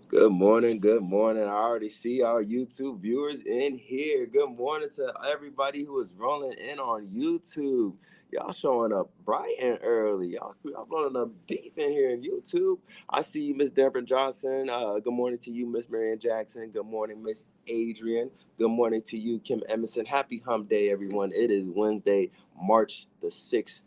Good morning. Good morning. I already see our YouTube viewers in here. Good morning to everybody who is rolling in on YouTube. Y'all showing up bright and early. Y'all rolling up deep in here in YouTube. I see you, Miss Deborah Johnson. Good morning to you, Miss Marianne Jackson. Good morning, Miss Adrian. Good morning to you, Kim Emerson. Happy Hump Day, everyone. It is Wednesday, March the 6th,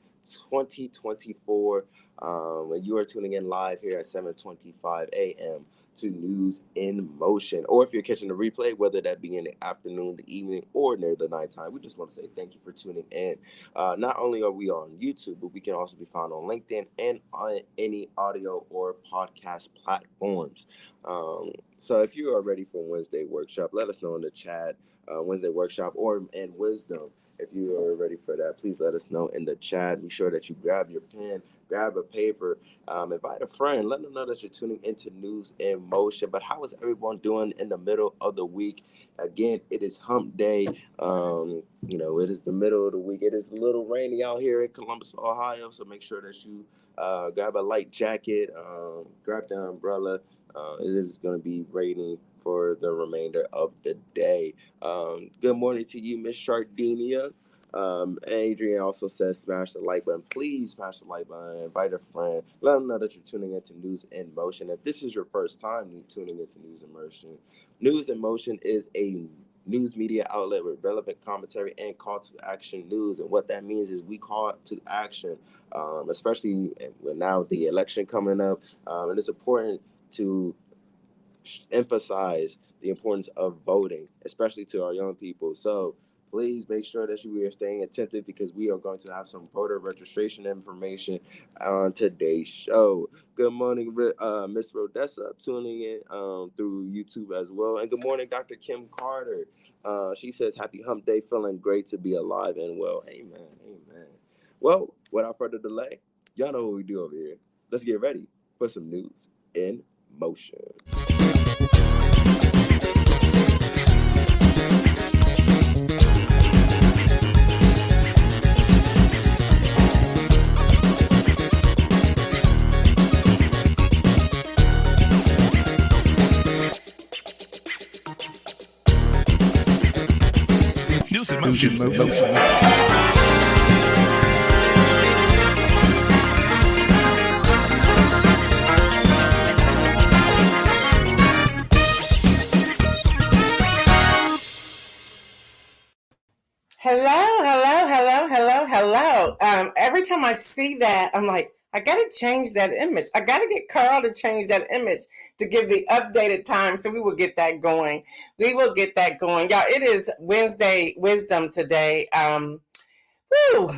2024. And you are tuning in live here at 7:25 a.m. to News in Motion. Or if you're catching the replay, whether that be in the afternoon, the evening, or near the nighttime, we just want to say thank you for tuning in. Not only are we on YouTube, but we can also be found on LinkedIn and on any audio or podcast platforms. So if you are ready for Wednesday workshop, let us know in the chat, Wednesday workshop or in wisdom. If you are ready for that, please let us know in the chat. Be sure that you grab your pen, grab a paper, invite a friend, let them know that you're tuning into News in Motion. But how is everyone doing in the middle of the week? Again, it is hump day. It is the middle of the week. It is a little rainy out here in Columbus, Ohio. So make sure that you grab a light jacket, grab the umbrella. It is going to be raining for the remainder of the day. Good morning to you, Miss Shardinia. Adrian also says smash the like button. Please smash the like button. Invite a friend. Let them know that you're tuning into News in Motion. If this is your first time tuning into News in Motion, News in Motion is a news media outlet with relevant commentary and call to action news. And what that means is we call to action, especially with now the election coming up. And it's important to emphasize the importance of voting, especially to our young people. So please make sure that you are staying attentive because we are going to have some voter registration information on today's show. Good morning, Miss Rodessa, tuning in through YouTube as well. And good morning, Dr. Kim Carter. She says, happy hump day, feeling great to be alive and well. Amen, amen. Well, without further delay, y'all know what we do over here. Let's get ready for some News in Motion. News in Motion. Hello. Every time I see that, I'm like, I got to change that image. I got to get Carl to change that image to give the updated time. So we will get that going. Y'all, it is Wednesday Wisdom today.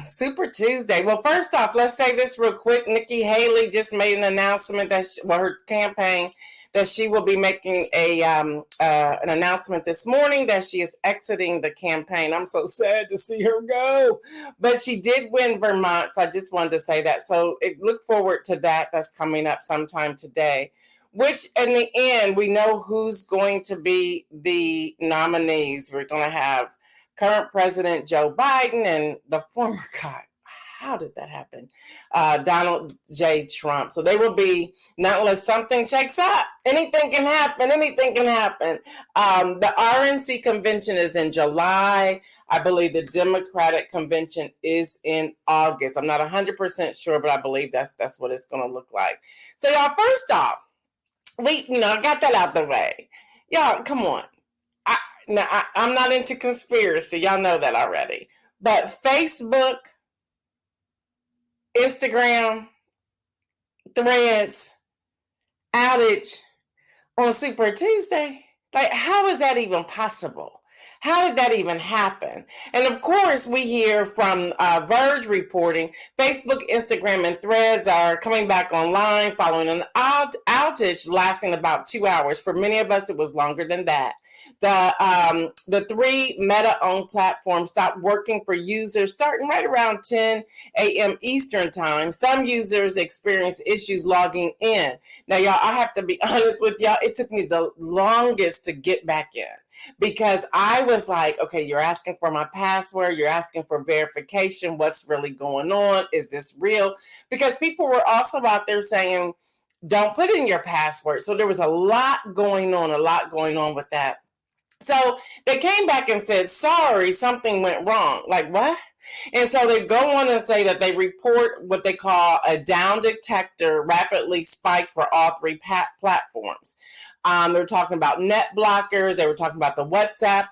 Super Tuesday. Well, first off, let's say this real quick. Nikki Haley just made an announcement that her campaign that she will be making an announcement this morning that she is exiting the campaign. I'm so sad to see her go, but she did win Vermont, so I just wanted to say that. So look forward to that. That's coming up sometime today, which in the end, we know who's going to be the nominees. We're going to have current President Joe Biden and the former guy. How did that happen? Donald J. Trump. So they will be, not unless something shakes up. Anything can happen. The RNC convention is in July. I believe the Democratic convention is in August. I'm not 100% sure, but I believe that's what it's going to look like. So y'all, first off, I got that out the way. Y'all, come on. I'm not into conspiracy. Y'all know that already. But Facebook, Instagram, Threads, outage on Super Tuesday. Like, how is that even possible? How did that even happen? And of course, we hear from Verge reporting, Facebook, Instagram, and Threads are coming back online following an outage lasting about 2 hours. For many of us, it was longer than that. The three Meta-owned platforms stopped working for users starting right around 10 a.m. Eastern time. Some users experienced issues logging in. Now, y'all, I have to be honest with y'all. It took me the longest to get back in because I was like, okay, you're asking for my password. You're asking for verification. What's really going on? Is this real? Because people were also out there saying, Don't put in your password. So there was a lot going on with that. So they came back and said, sorry, something went wrong. Like, what? And so they go on and say that they report what they call a down detector rapidly spiked for all three platforms. They were talking about net blockers. They were talking about the WhatsApp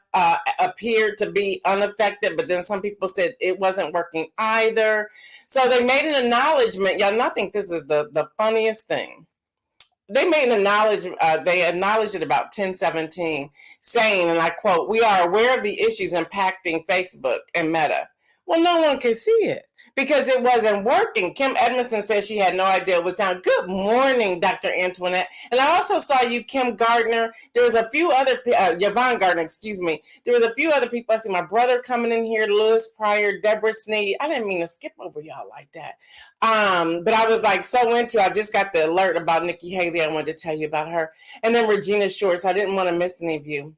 appeared to be unaffected, but then some people said it wasn't working either. So they made an acknowledgement. Y'all, I think this is the funniest thing. They made an they acknowledged it about 10:17, saying, and I quote, "We are aware of the issues impacting Facebook and Meta." Well, no one could see it because it wasn't working. Kim Edmondson said she had no idea it was down. Good morning, Dr. Antoinette. And I also saw you, Kim Gardner. There was a few other, Yvonne Gardner, excuse me. There was a few other people. I see my brother coming in here, Louis Pryor, Deborah Sneed. I didn't mean to skip over y'all like that. But I was like so into, I just got the alert about Nikki Haley. I wanted to tell you about her. And then Regina Shorts. I didn't want to miss any of you.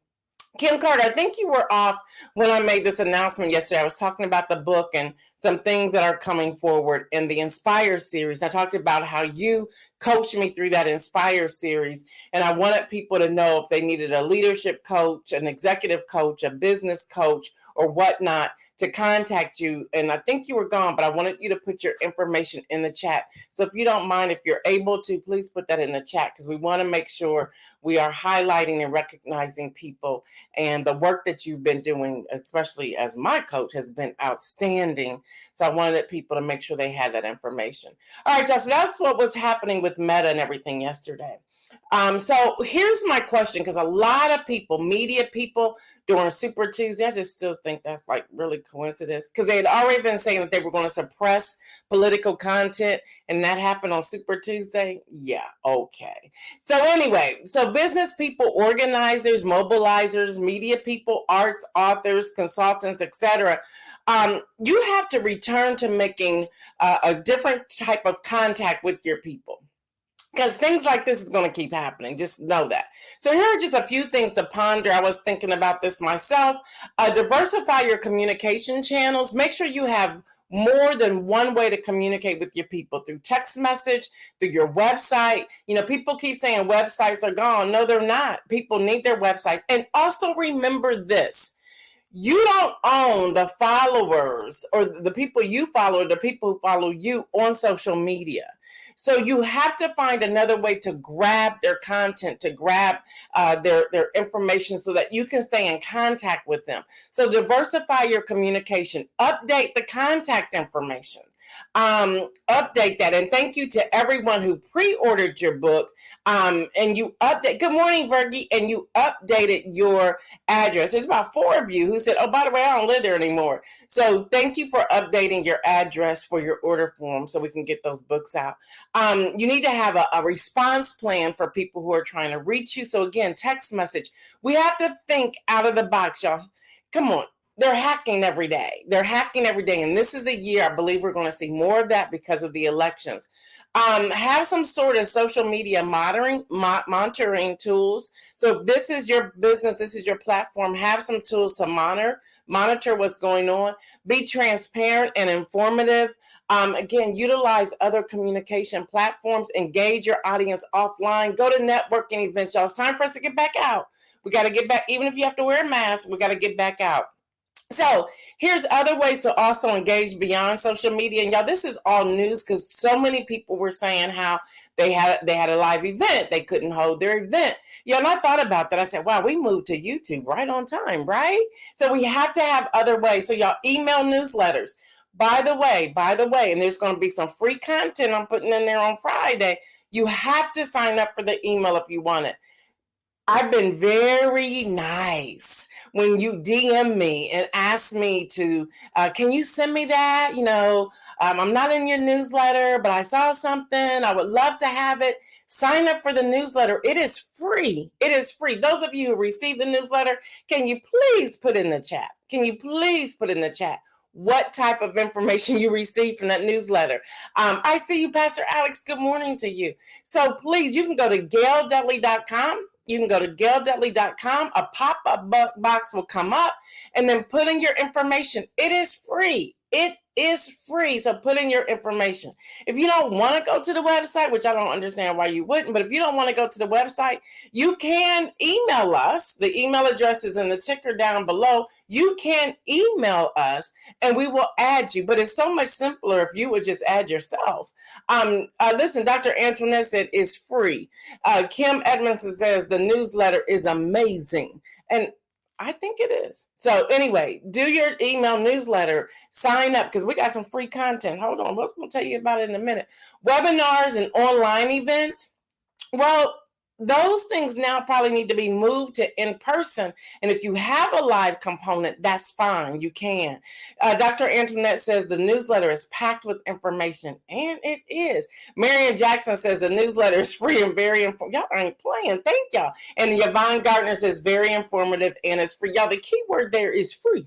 Kim Carter, I think you were off when I made this announcement yesterday. I was talking about the book and some things that are coming forward in the Inspire series. I talked about how you coached me through that Inspire series, and I wanted people to know if they needed a leadership coach, an executive coach, a business coach, or whatnot, to contact you. And I think you were gone, but I wanted you to put your information in the chat. So if you don't mind, if you're able to, please put that in the chat, because we want to make sure we are highlighting and recognizing people. And the work that you've been doing, especially as my coach, has been outstanding. So I wanted people to make sure they had that information. All right, Justin, that's what was happening with Meta and everything yesterday. So here's my question, because a lot of people, media people, during Super Tuesday, I just still think that's like really coincidence, because they had already been saying that they were going to suppress political content, and that happened on Super Tuesday. Yeah, okay. So anyway, so business people, organizers, mobilizers, media people, arts, authors, consultants, etc. You have to return to making a different type of contact with your people, because things like this is going to keep happening. Just know that. So here are just a few things to ponder. I was thinking about this myself. Diversify your communication channels. Make sure you have more than one way to communicate with your people, through text message, through your website. You know, people keep saying websites are gone. No, they're not. People need their websites. And also remember this. You don't own the followers or the people you follow, or the people who follow you on social media. So you have to find another way to grab their content, to grab their information, so that you can stay in contact with them. So diversify your communication, update the contact information, update that. And thank you to everyone who pre-ordered your book, and you update. Good morning, Virgie. And you updated your address. There's about 4 of you who said, oh, by the way, I don't live there anymore. So thank you for updating your address for your order form, so we can get those books out. You need to have a response plan for people who are trying to reach you. So again, text message. We have to think out of the box, y'all. Come on. They're hacking every day. They're hacking every day. And this is the year, I believe, we're going to see more of that because of the elections. Have some sort of social media monitoring tools. So if this is your business, this is your platform, have some tools to monitor what's going on. Be transparent and informative. Again, utilize other communication platforms. Engage your audience offline. Go to networking events, y'all. It's time for us to get back out. We got to get back. Even if you have to wear a mask, we got to get back out. So here's other ways to also engage beyond social media. And y'all, this is all news, because so many people were saying how they had a live event. They couldn't hold their event. Yeah, and I thought about that. I said, wow, we moved to YouTube right on time, right? So we have to have other ways. So y'all, email newsletters. By the way, and there's going to be some free content I'm putting in there on Friday. You have to sign up for the email if you want it. I've been very nice when you DM me and ask me to, can you send me that? You know, I'm not in your newsletter, but I saw something. I would love to have it. Sign up for the newsletter. It is free. It is free. Those of you who receive the newsletter, can you please put in the chat? Can you please put in the chat what type of information you receive from that newsletter? I see you, Pastor Alex. Good morning to you. So please, you can go to gaildudley.com. You can go to gaildudley.com. A pop-up box will come up, and then put in your information. It is free. It is free. So put in your information. If you don't want to go to the website, which I don't understand why you wouldn't, but if you don't want to go to the website, you can email us. The email address is in the ticker down below. You can email us and we will add you. But it's so much simpler if you would just add yourself. Listen, Dr. Antoinette said it's free. Kim Edmondson says the newsletter is amazing. And I think it is. So anyway, do your email newsletter, sign up because we got some free content. Hold on, we'll tell you about it in a minute. Webinars and online events. Well, those things now probably need to be moved to in person. And if you have a live component, that's fine. You can. Dr. Antoinette says the newsletter is packed with information. And it is. Marion Jackson says the newsletter is free and very informative. Y'all ain't playing. Thank y'all. And Yvonne Gardner says very informative and it's free. Y'all, the key word there is free.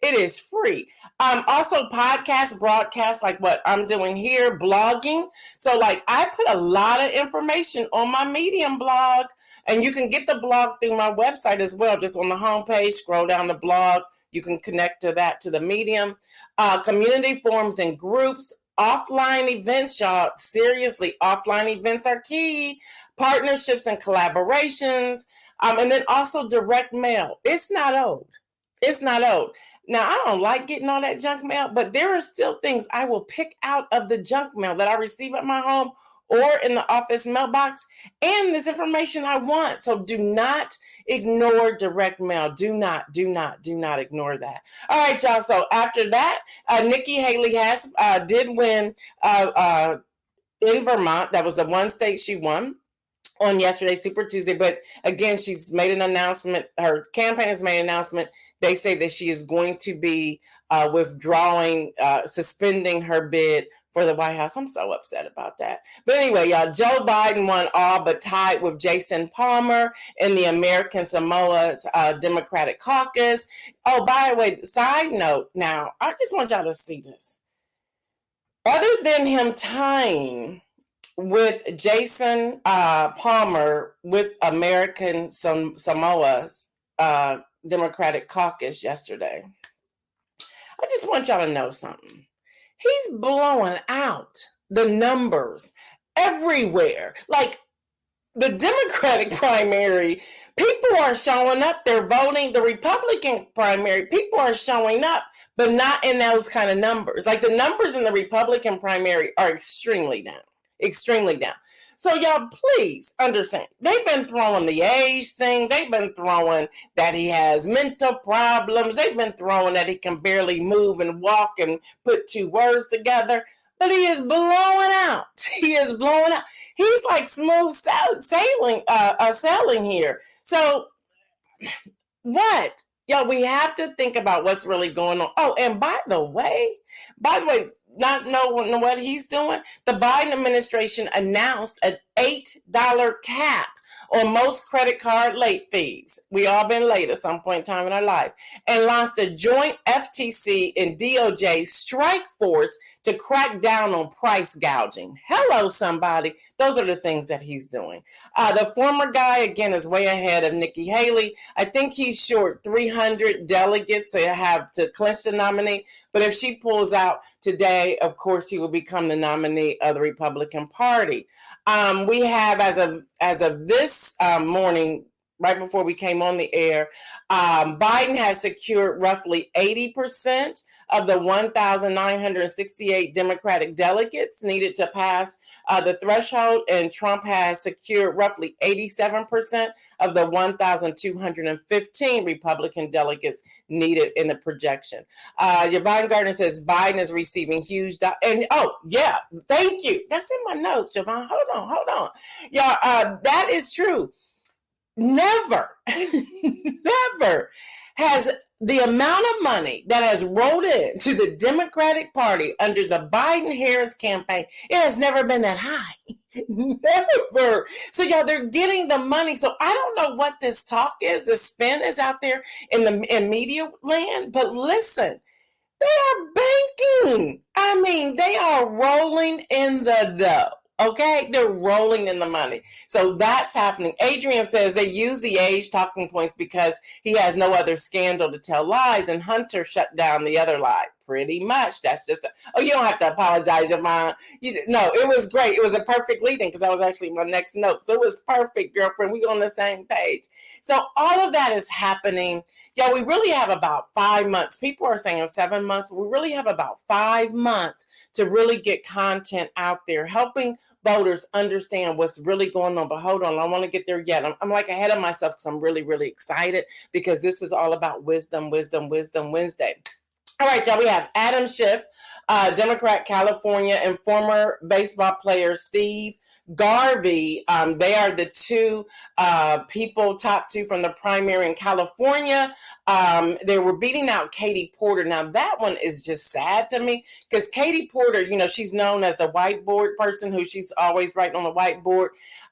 It is free. Also podcasts, broadcasts, like what I'm doing here, blogging. So like I put a lot of information on my Medium blog, and you can get the blog through my website as well. Just on the homepage, scroll down the blog. You can connect to that, to the Medium. Community forums and groups, offline events, y'all. Seriously, offline events are key. Partnerships and collaborations. And then also direct mail. It's not old. It's not old. Now, I don't like getting all that junk mail, but there are still things I will pick out of the junk mail that I receive at my home or in the office mailbox, and this information I want. So do not ignore direct mail. Do not ignore that. All right, y'all. So after that, Nikki Haley did win in Vermont. That was the one state she won on yesterday, Super Tuesday. But again, she's made an announcement. Her campaign has made an announcement. They say that she is going to be withdrawing, suspending her bid for the White House. I'm so upset about that. But anyway, y'all, Joe Biden won all but tied with Jason Palmer in the American Samoa's Democratic caucus. Oh, by the way, side note now, I just want y'all to see this. Other than him tying with Jason Palmer with American Samoa's Democratic caucus yesterday, I just want y'all to know something. He's blowing out the numbers everywhere. Like the Democratic primary, people are showing up, they're voting. The Republican primary, people are showing up, but not in those kind of numbers. Like the numbers in the Republican primary are extremely down. So y'all, please understand. They've been throwing the age thing. They've been throwing that he has mental problems. They've been throwing that he can barely move and walk and put two words together. But he is blowing out. He's like smooth sailing here. So what? Y'all, we have to think about what's really going on. Oh, and by the way, not knowing what he's doing, the Biden administration announced an $8 cap on most credit card late fees. We all been late at some point in time in our life, and launched a joint FTC and DOJ strike force to crack down on price gouging. Hello, somebody. Those are the things that he's doing. The former guy, again, is way ahead of Nikki Haley. I think he's short 300 delegates to clinch the nominee. But if she pulls out today, of course, he will become the nominee of the Republican Party. We have, as of this morning, right before we came on the air, Biden has secured roughly 80% of the 1,968 Democratic delegates needed to pass the threshold, and Trump has secured roughly 87% of the 1,215 Republican delegates needed in the projection. Yvonne Gardner says Biden is receiving huge, thank you. That's in my notes, Yvonne. Hold on. Yeah, that is true. Never has the amount of money that has rolled into the Democratic Party under the Biden-Harris campaign, it has never been that high. Never. So y'all, they're getting the money. So I don't know what this talk is. The spin is out there in media land. But listen, they are banking. I mean, they are rolling in the dough. Okay, they're rolling in the money. So that's happening. Adrian says they use the age talking points because he has no other scandal to tell lies, and Hunter shut down the other lie. pretty much. That's just, oh, you don't have to apologize, Yvonne. No, it was great. It was a perfect lead-in because that was actually my next note. So it was perfect, girlfriend. We on the same page. So all of that is happening. Yeah, we really have about 5 months. People are saying 7 months. We really have about 5 months to really get content out there, helping voters understand what's really going on. But hold on, I don't want to get there yet. I'm like ahead of myself because I'm really, really excited because this is all about Wisdom Wednesday. All right, y'all, we have Adam Schiff, Democrat, California, and former baseball player Steve Garvey. They are the two top two from the primary in California. They were beating out Katie Porter. Now, that one is just sad to me because Katie Porter, she's known as the whiteboard person who she's always writing on the whiteboard.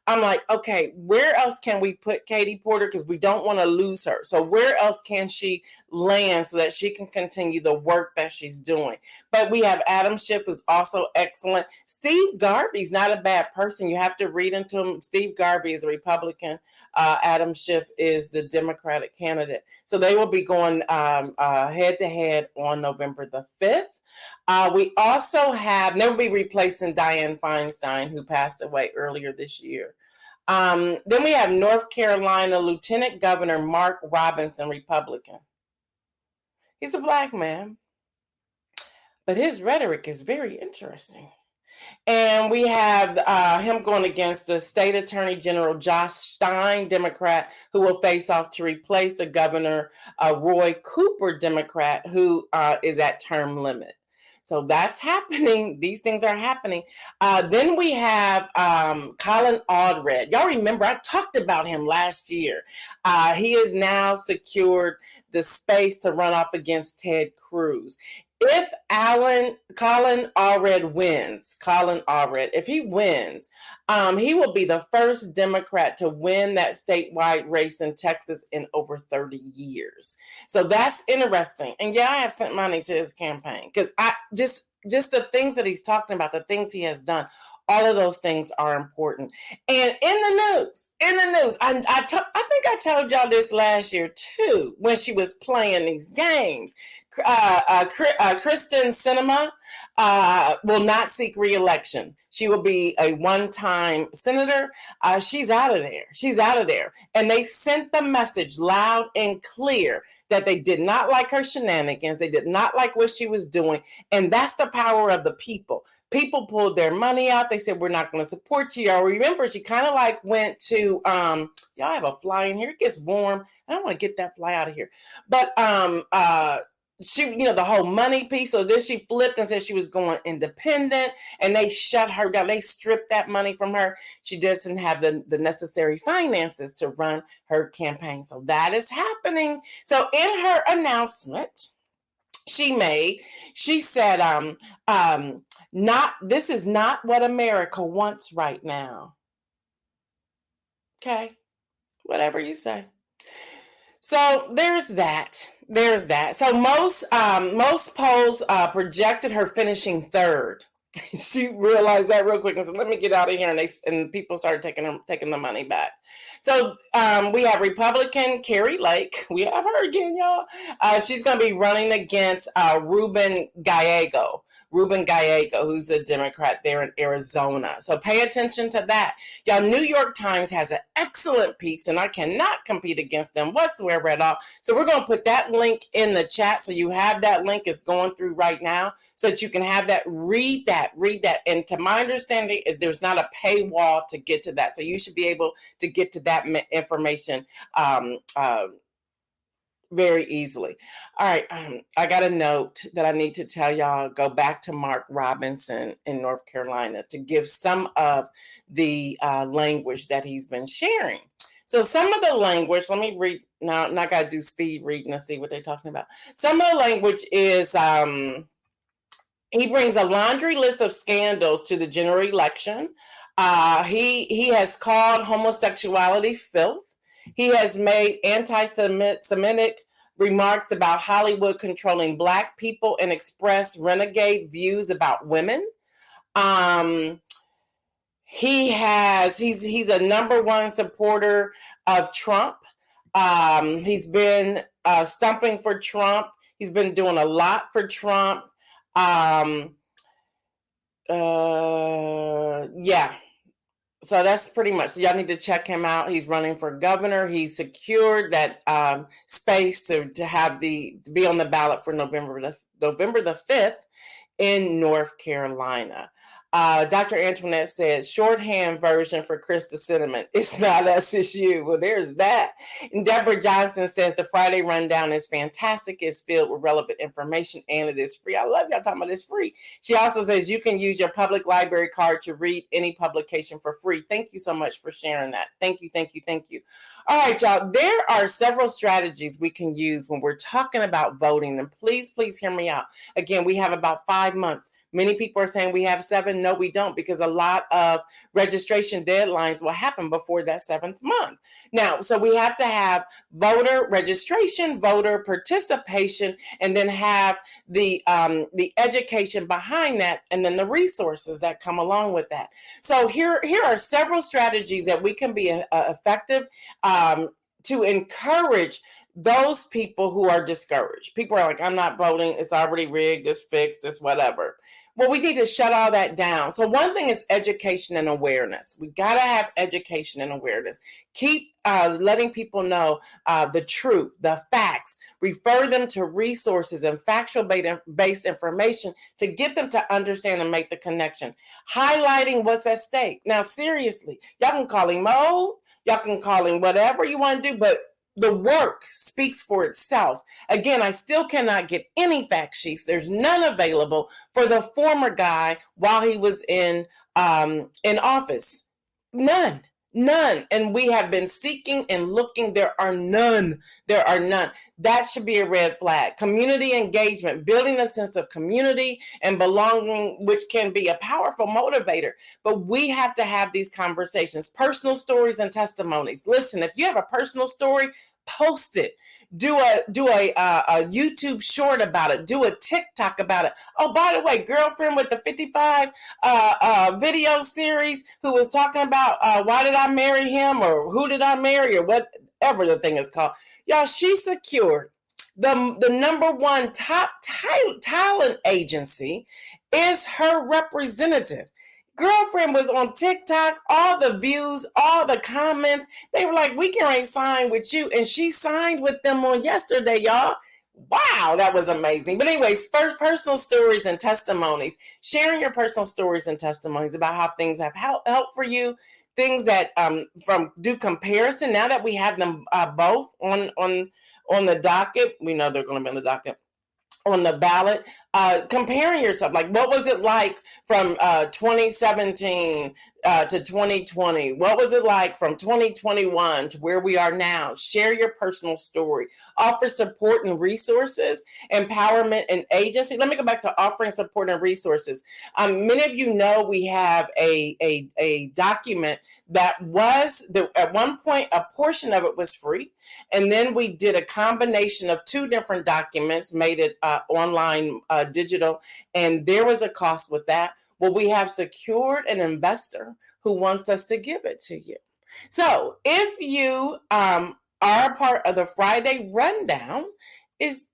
I'm like, okay, where else can we put Katie Porter? Because we don't want to lose her. So where else can she land so that she can continue the work that she's doing? But we have Adam Schiff, who's also excellent. Steve Garvey's not a bad person. You have to read into him. Steve Garvey is a Republican. Adam Schiff is the Democratic candidate. So they will be going head to head on November the 5th. We also have, never be replacing Dianne Feinstein, who passed away earlier this year. Then we have North Carolina Lieutenant Governor Mark Robinson, Republican. He's a black man, but his rhetoric is very interesting. And we have him going against the State Attorney General Josh Stein, Democrat, who will face off to replace the Governor Roy Cooper, Democrat, who is at term limit. So that's happening. These things are happening. Then we have Colin Allred. Y'all remember I talked about him last year. He has now secured the space to run off against Ted Cruz. If Colin Allred wins, if he wins, he will be the first Democrat to win that statewide race in Texas in over 30 years. So that's interesting. And yeah, I have sent money to his campaign because I just the things that he's talking about, the things he has done, all of those things are important. And in the news, I think I told y'all this last year too, when she was playing these games. Kristen Sinema will not seek re-election. She will be a one-time senator. She's out of there. And they sent the message loud and clear that they did not like her shenanigans. They did not like what she was doing. And that's the power of the people. People pulled their money out. They said, we're not going to support you. Y'all remember, she kind of like went to, y'all have a fly in here. It gets warm. I don't want to get that fly out of here. But she, the whole money piece. So then she flipped and said she was going independent, and they shut her down. They stripped that money from her. She doesn't have the necessary finances to run her campaign. So that is happening. So in her announcement she said, this is not what America wants right now. Okay, whatever you say. So there's that. So most polls projected her finishing third. She realized that real quick and said, "Let me get out of here," and people started taking the money back. So we have Republican Carrie Lake. We have her again, y'all. She's going to be running against Ruben Gallego, who's a Democrat there in Arizona. So pay attention to that. Y'all, New York Times has an excellent piece, and I cannot compete against them whatsoever at all. So we're going to put that link in the chat. So you have that link. It's going through right now so that you can have that, read that. And to my understanding, there's not a paywall to get to that. So you should be able to get to that information very easily. All right. I got a note that I need to tell y'all. Go back to Mark Robinson in North Carolina to give some of the language that he's been sharing. So some of the language, let me read now. I got to do speed reading to see what they're talking about. Some of the language is, he brings a laundry list of scandals to the general election. He has called homosexuality filth. He has made anti-Semitic remarks about Hollywood controlling Black people and expressed renegade views about women. He's a number one supporter of Trump. He's been stumping for Trump. He's been doing a lot for Trump. Yeah. So that's pretty much. So y'all need to check him out. He's running for governor. He secured that space to have to be on the ballot for November the 5th in North Carolina. Dr. Antoinette said, shorthand version for Krista Cinnamon. It's not us, it's you. Well, there's that. And Deborah Johnson says the Friday Rundown is fantastic. It's filled with relevant information and it is free. I love y'all talking about it's free. She also says you can use your public library card to read any publication for free. Thank you so much for sharing that. Thank you, thank you, thank you. All right, y'all. There are several strategies we can use when we're talking about voting. And please, please hear me out. Again, we have about 5 months. Many people are saying we have 7. No, we don't, because a lot of registration deadlines will happen before that 7th month. Now, so we have to have voter registration, voter participation, and then have the education behind that, and then the resources that come along with that. So here are several strategies that we can be effective to encourage those people who are discouraged. People are like, I'm not voting. It's already rigged. It's fixed. It's whatever. Well, we need to shut all that down. So one thing is education and awareness. We got to have education and awareness. Keep letting people know the truth, the facts, refer them to resources and factual-based information to get them to understand and make the connection. Highlighting what's at stake. Now, seriously, y'all can call him mode, y'all can call him whatever you want to do, but the work speaks for itself. Again, I still cannot get any fact sheets. There's none available for the former guy while he was in office. None. And we have been seeking and looking. There are none. That should be a red flag. Community engagement, building a sense of community and belonging, which can be a powerful motivator. But we have to have these conversations, personal stories and testimonies. Listen, if you have a personal story, post it. Do a YouTube short about it. Do a TikTok about it. Oh, by the way, girlfriend with the 55 video series who was talking about why did I marry him, or who did I marry, or whatever the thing is called. Y'all, she secured the number one top talent agency is her representative. Girlfriend was on TikTok, all the views, all the comments. They were like, we can sign with you. And she signed with them on yesterday, y'all. Wow, that was amazing. But anyways, first, personal stories and testimonies. Sharing your personal stories and testimonies about how things have helped for you. Things that do comparison. Now that we have them both on the docket, we know they're going to be on the docket. On the ballot, comparing yourself, like what was it like from 2017 to 2020? What was it like from 2021 to where we are now? Share your personal story. Offer support and resources, empowerment and agency. Let me go back to offering support and resources. Many of you know we have a document that was, at one point, a portion of it was free. And then we did a combination of 2 different documents, made it online, digital, and there was a cost with that. Well, we have secured an investor who wants us to give it to you. So if you are a part of the Friday Rundown, is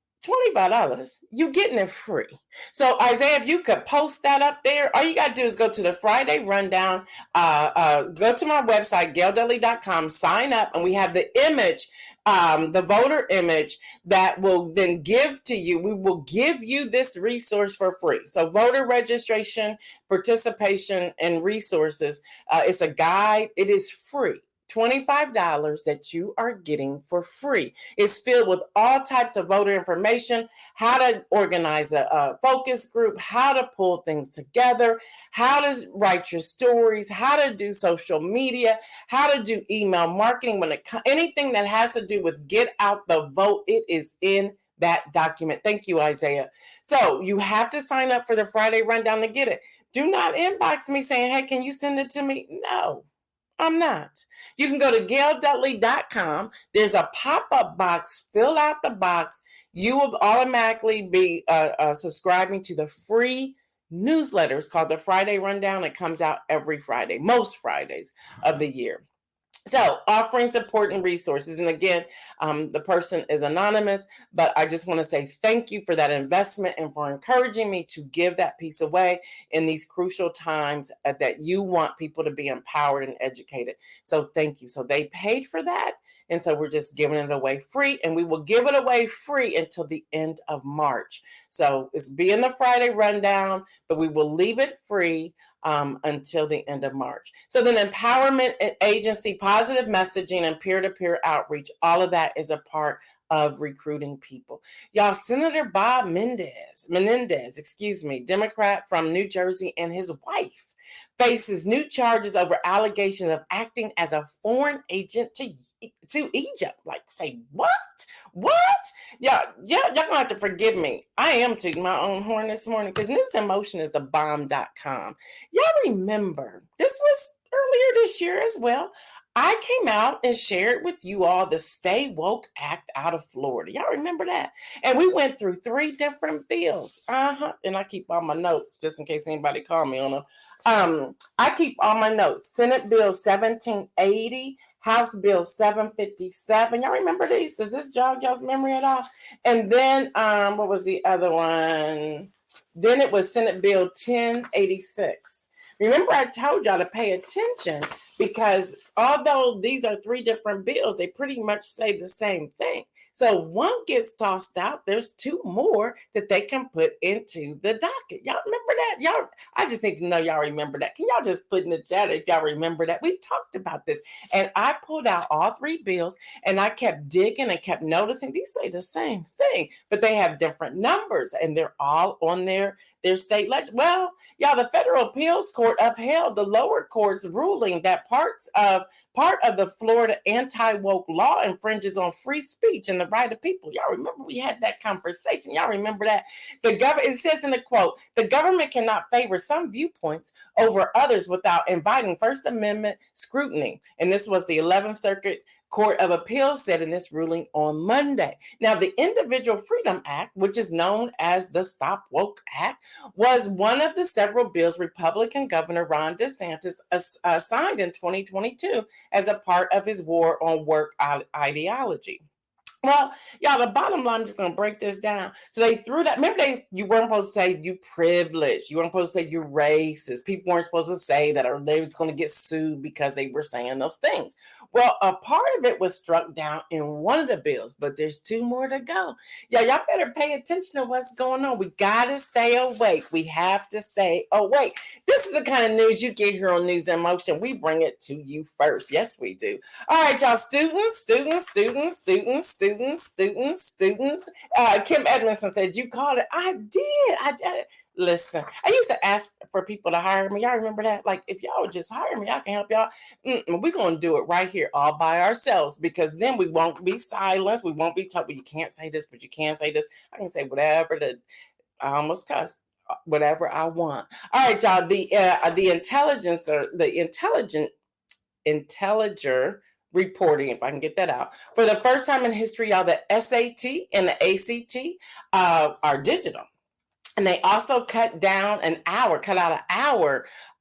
$25. You're getting it free. So Isaiah, if you could post that up there, all you got to do is go to the Friday Rundown, go to my website, gaildudley.com, sign up, and we have the image, the voter image that will then give to you. We will give you this resource for free. So voter registration, participation, and resources. It's a guide. It is free. $25 that you are getting for free. It's filled with all types of voter information, how to organize a focus group, how to pull things together, how to write your stories, how to do social media, how to do email marketing, anything that has to do with get out the vote, it is in that document. Thank you, Isaiah. So you have to sign up for the Friday Rundown to get it. Do not inbox me saying, hey, can you send it to me? No. I'm not. You can go to gaildudley.com. There's a pop-up box. Fill out the box. You will automatically be subscribing to the free newsletter. It's called the Friday Rundown. It comes out every Friday, most Fridays of the year. So, offering support and resources. And again, the person is anonymous, but I just want to say thank you for that investment and for encouraging me to give that piece away in these crucial times that you want people to be empowered and educated. So, thank you. So, they paid for that. And so, we're just giving it away free, and we will give it away free until the end of March. So, it's being the Friday rundown, but we will leave it free until the end of March. So then empowerment agency, positive messaging, and peer-to-peer outreach, all of that is a part of recruiting people. Y'all, Senator Bob Menendez, Democrat from New Jersey, and his wife faces new charges over allegations of acting as a foreign agent to Egypt. Like, say, what? What? Y'all gonna have to forgive me. I am tooting my own horn this morning because News in Motion is the bomb.com. Y'all remember, this was earlier this year as well. I came out and shared with you all the Stay Woke Act out of Florida. Y'all remember that? And we went through 3 different bills. And I keep all my notes just in case anybody call me on them. I keep all my notes. Senate Bill 1780, House Bill 757. Y'all remember these? Does this jog y'all's memory at all? And then what was the other one? Then it was Senate Bill 1086. Remember, I told y'all to pay attention because although these are 3 different bills, they pretty much say the same thing. So one gets tossed out. There's 2 more that they can put into the docket. Y'all remember that? Y'all, I just need to know y'all remember that. Can y'all just put in the chat if y'all remember that? We talked about this. And I pulled out all 3 bills and I kept digging and kept noticing these say the same thing, but they have different numbers and they're all on their state legislature. Well, y'all, the federal appeals court upheld the lower court's ruling that part of the Florida anti-woke law infringes on free speech and the right of people. Y'all remember we had that conversation. Y'all remember that? It says in the quote, the government cannot favor some viewpoints over others without inviting First Amendment scrutiny. And this was the 11th Circuit Court of Appeals said in this ruling on Monday. Now, the Individual Freedom Act, which is known as the Stop Woke Act, was one of the several bills Republican Governor Ron DeSantis signed in 2022 as a part of his war on work ideology. Well, y'all, the bottom line, I'm just going to break this down. So they threw that. Remember, you weren't supposed to say you privileged. You weren't supposed to say you're racist. People weren't supposed to say that, or they was going to get sued because they were saying those things. Well, a part of it was struck down in one of the bills, but there's 2 more to go. Yeah, y'all better pay attention to what's going on. We got to stay awake. We have to stay awake. This is the kind of news you get here on News in Motion. We bring it to you first. Yes, we do. All right, y'all, students. Kim Edmondson said, you called it. I did. Listen, I used to ask for people to hire me. Y'all remember that? Like, if y'all would just hire me, I can help y'all. We're going to do it right here all by ourselves because then we won't be silenced. We won't be told, well, you can't say this, but you can say this. I can say whatever I almost cussed. Whatever I want. All right, y'all. The intelliger reporting, if I can get that out. For the first time in history, y'all, the SAT and the ACT are digital. And they also cut out an hour,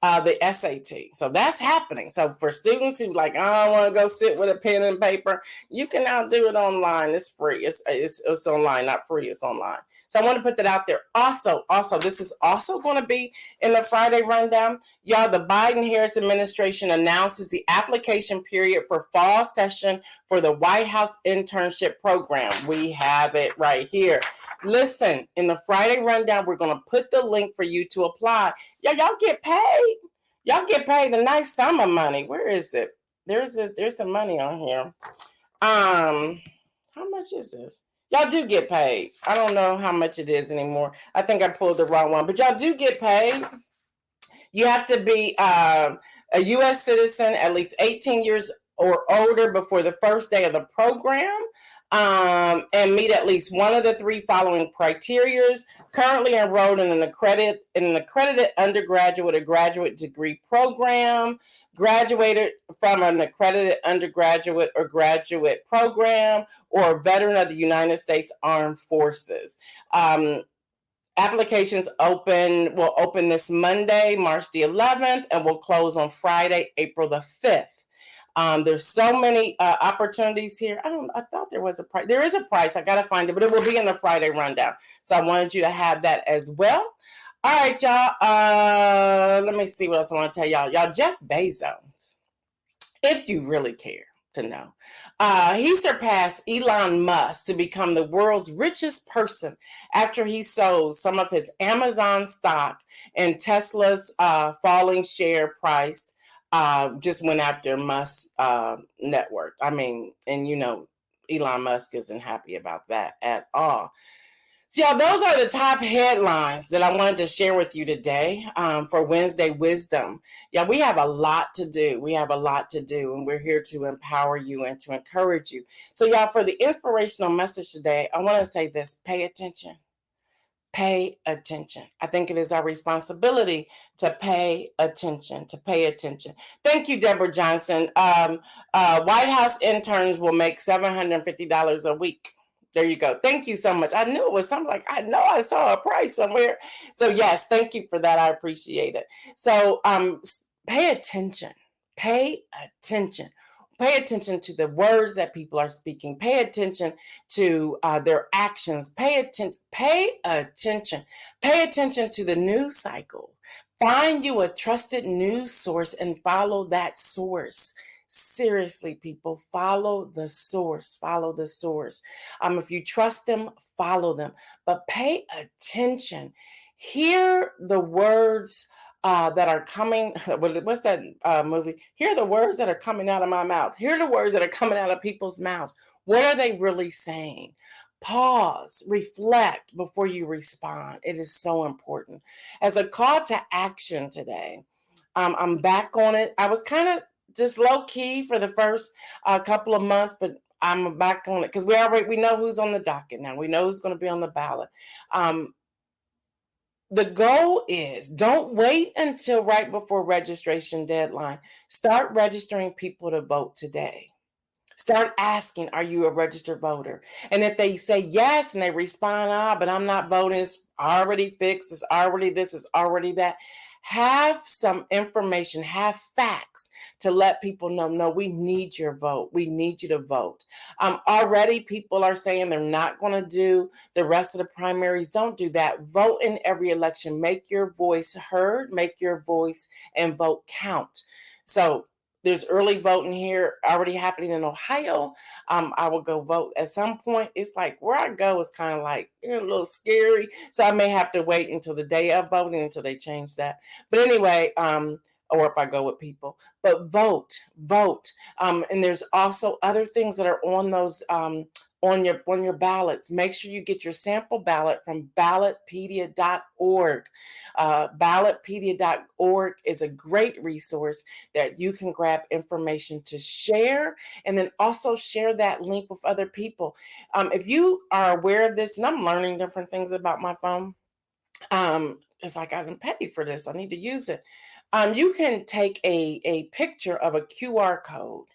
the SAT. So that's happening. So for students who like, I don't want to go sit with a pen and paper, you can now do it online. It's free. It's online, not free. It's online. So I want to put that out there. Also, this is also going to be in the Friday rundown. Y'all, the Biden-Harris administration announces the application period for fall session for the White House internship program. We have it right here. Listen, in the Friday rundown, we're going to put the link for you to apply. Y'all get paid. Y'all get paid a nice sum of money. Where is it? There's some money on here. How much is this? Y'all do get paid. I don't know how much it is anymore. I think I pulled the wrong one, but y'all do get paid. You have to be a U.S. citizen, at least 18 years or older before the first day of the program. And meet at least one of the 3 following criteria. Currently enrolled in an accredited undergraduate or graduate degree program, graduated from an accredited undergraduate or graduate program, or a veteran of the United States Armed Forces. Applications will open this Monday, March the 11th, and will close on Friday, April the 5th. There's so many opportunities here. I thought there was a price. There is a price. I got to find it, but it will be in the Friday rundown. So I wanted you to have that as well. All right, y'all. Let me see what else I want to tell y'all. Y'all, Jeff Bezos, if you really care to know, he surpassed Elon Musk to become the world's richest person after he sold some of his Amazon stock, and Tesla's falling share price just went after Musk's network. I mean, and Elon Musk isn't happy about that at all. So, y'all, those are the top headlines that I wanted to share with you today for Wednesday Wisdom. Yeah, we have a lot to do. We have a lot to do, and we're here to empower you and to encourage you. So, y'all, for the inspirational message today, I want to say this: pay attention. Pay attention. I think it is our responsibility to pay attention, to pay attention. Thank you, Deborah Johnson. White House interns will make $750 a week. There you go. Thank you so much. I knew it was something like, I know I saw a price somewhere. So yes, thank you for that. I appreciate it. So pay attention. Pay attention. Pay attention to the words that people are speaking. Pay attention to their actions. Pay attention. Pay attention. Pay attention to the news cycle. Find you a trusted news source and follow that source. Seriously, people, follow the source. Follow the source. If you trust them, follow them. But pay attention. Hear the words that are coming. What's that movie? Hear the words that are coming out of my mouth. Hear the words that are coming out of people's mouths. What are they really saying? Pause, reflect before you respond. It is so important. As a call to action today, I'm back on it. I was kind of just low key for the first couple of months, but I'm back on it because we know who's on the docket now. We know who's going to be on the ballot. The goal is don't wait until right before registration deadline. Start registering people to vote today. Start asking, are you a registered voter? And if they say yes and they respond, but I'm not voting, it's already fixed, it's already this, it's already that. Have some information, have facts to let people know, no, we need your vote. We need you to vote. Already people are saying they're not going to do the rest of the primaries. Don't do that. Vote in every election. Make your voice heard, make your voice and vote count. So there's early voting here already happening in Ohio. I will go vote at some point. It's like where I go is kind of like a little scary. So I may have to wait until the day of voting until they change that. But anyway, or if I go with people, but vote. And there's also other things that are on those on your ballots. Make sure you get your sample ballot from ballotpedia.org. Ballotpedia.org is a great resource that you can grab information to share, and then also share that link with other people. If you are aware of this, and I'm learning different things about my phone, it's like I didn't pay for this. I need to use it. You can take a picture of a QR code.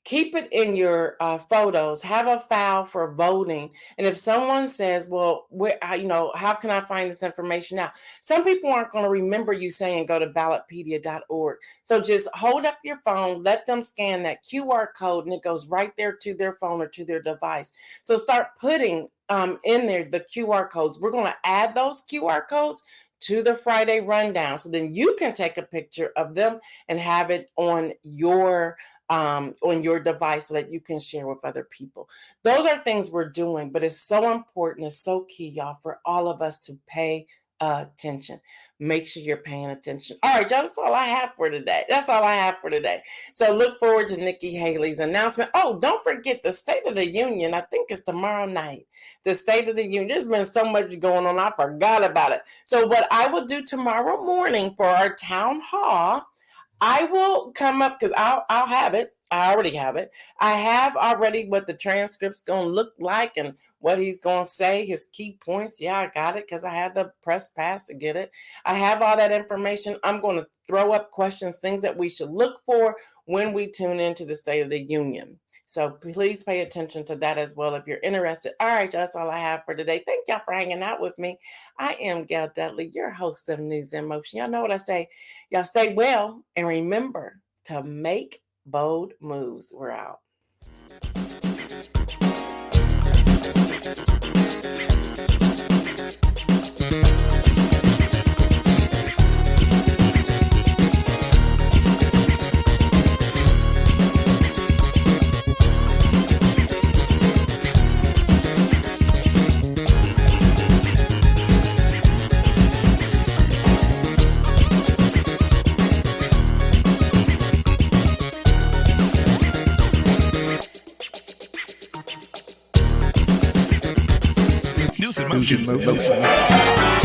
Keep it in your photos. Have a file for voting. And if someone says, well, how can I find this information out? Some people aren't going to remember you saying go to ballotpedia.org. So just hold up your phone, let them scan that QR code, and it goes right there to their phone or to their device. So start putting in there the QR codes. We're going to add those QR codes to the Friday rundown. So then you can take a picture of them and have it on your device so that you can share with other people. Those are things we're doing, but it's so important, it's so key, y'all, for all of us to pay attention. Make sure you're paying attention. All right, y'all, that's all I have for today. So look forward to Nikki Haley's announcement. Oh, don't forget the State of the Union. I think it's tomorrow night. The State of the Union. There's been so much going on. I forgot about it. So what I will do tomorrow morning for our town hall, I will come up because I'll have it. I already have it. I have already what the transcript's going to look like and what he's going to say, his key points. Yeah, I got it because I had the press pass to get it. I have all that information. I'm going to throw up questions, things that we should look for when we tune into the State of the Union. So please pay attention to that as well if you're interested. All right, that's all I have for today. Thank y'all for hanging out with me. I am Gail Dudley, your host of News in Motion. Y'all know what I say. Y'all stay well and remember to make Bold moves. We're out. News in motion.